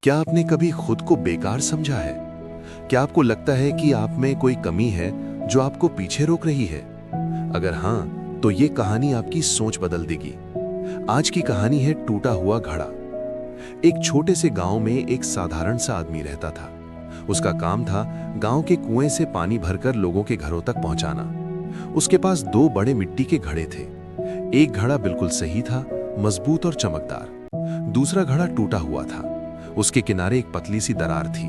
क्या आपने कभी खुद को बेकार समझा है? क्या आपको लगता है कि आप में कोई कमी है जो आपको पीछे रोक रही है? अगर हाँ, तो ये कहानी आपकी सोच बदल देगी। आज की कहानी है टूटा हुआ घड़ा। एक छोटे से गांव में एक साधारण सा आदमी रहता था। उसका काम था गांव के कुएं से पानी भरकर लोगों के घरों तक पहुंचाना। उसके पास दो बड़े मिट्टी के घड़े थे। एक घड़ा बिल्कुल सही था, मजबूत और चमकदार। दूसरा घड़ा टूटा हुआ था। उसके किनारे एक पतली सी दरार थी।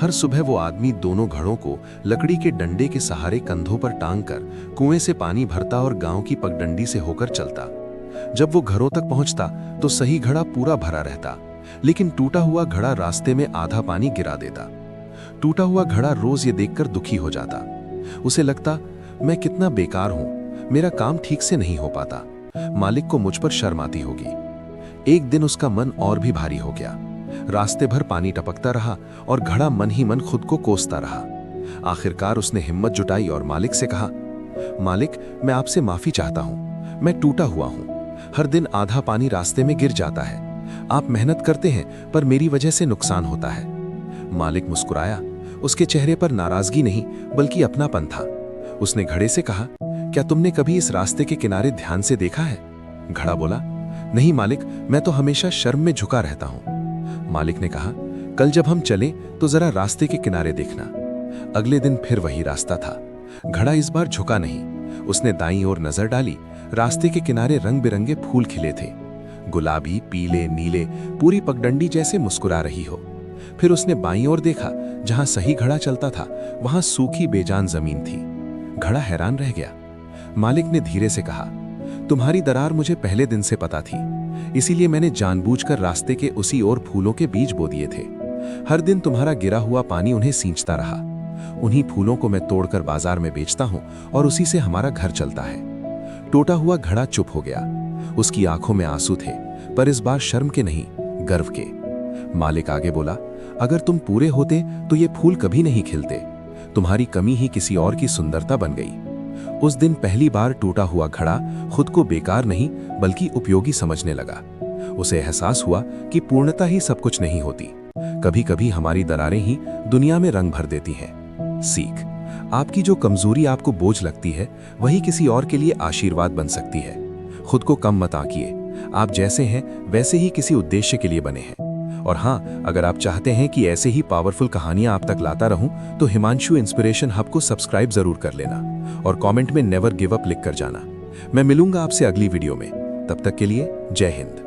हर सुबह वो आदमी दोनों घड़ों को लकड़ी के डंडे के सहारे कंधों पर टांग कर कुएं से पानी भरता और गांव की पगडंडी से होकर चलता। जब वो घरों तक पहुंचता तो सही घड़ा पूरा भरा रहता, लेकिन टूटा हुआ घड़ा रास्ते में आधा पानी गिरा देता। टूटा हुआ घड़ा रोज ये देखकर दुखी हो जाता। उसे लगता, मैं कितना बेकार हूं, मेरा काम ठीक से नहीं हो पाता, मालिक को मुझ पर शर्म आती होगी। एक दिन उसका मन और भी भारी हो गया। रास्ते भर पानी टपकता रहा और घड़ा मन ही मन खुद को कोसता रहा। आखिरकार उसने हिम्मत जुटाई और मालिक से कहा, मालिक, मैं आपसे माफी चाहता हूं। मैं टूटा हुआ हूं। हर दिन आधा पानी रास्ते में गिर जाता है। आप मेहनत करते हैं पर मेरी वजह से नुकसान होता है। मालिक मुस्कुराया। उसके चेहरे पर नाराजगी नहीं बल्कि अपनापन था। उसने घड़े से कहा, क्या तुमने कभी इस रास्ते के किनारे ध्यान से देखा है? घड़ा बोला, नहीं मालिक, मैं तो हमेशा शर्म में झुका रहता हूं। मालिक ने कहा, कल जब हम चले तो जरा रास्ते के किनारे देखना। अगले दिन फिर वही रास्ता था। घड़ा इस बार झुका नहीं। उसने दाईं ओर नजर डाली। रास्ते के किनारे रंग बिरंगे फूल खिले थे, गुलाबी, पीले, नीले, पूरी पगडंडी जैसे मुस्कुरा रही हो। फिर उसने बाईं ओर देखा। जहां सही घड़ा चलता था वहां सूखी बेजान जमीन थी। घड़ा हैरान रह गया। मालिक ने धीरे से कहा, तुम्हारी दरार मुझे पहले दिन से पता थी, इसीलिए मैंने जानबूझकर रास्ते के उसी ओर फूलों के बीज बो दिए थे। हर दिन तुम्हारा गिरा हुआ पानी उन्हें सींचता रहा। उन्हीं फूलों को मैं तोड़कर बाजार में बेचता हूं और उसी से हमारा घर चलता है। टूटा हुआ घड़ा चुप हो गया। उसकी आंखों में आंसू थे, पर इस बार शर्म के नहीं, गर्व के। मालिक आगे बोला, अगर तुम पूरे होते तो ये फूल कभी नहीं खिलते। तुम्हारी कमी ही किसी और की सुंदरता बन गई। उस दिन पहली बार टूटा हुआ घड़ा खुद को बेकार नहीं बल्कि उपयोगी समझने लगा। उसे एहसास हुआ कि पूर्णता ही सब कुछ नहीं होती। कभी कभी हमारी दरारें ही दुनिया में रंग भर देती हैं। सीख, आपकी जो कमजोरी आपको बोझ लगती है वही किसी और के लिए आशीर्वाद बन सकती है। खुद को कम मत आंकिए। आप जैसे हैं वैसे ही किसी उद्देश्य के लिए बने हैं। और हाँ, अगर आप चाहते हैं कि ऐसे ही पावरफुल कहानियां आप तक लाता रहूं तो हिमांशु इंस्पिरेशन हब को सब्सक्राइब जरूर कर लेना और कमेंट में नेवर गिव अप लिख कर जाना। मैं मिलूंगा आपसे अगली वीडियो में। तब तक के लिए जय हिंद।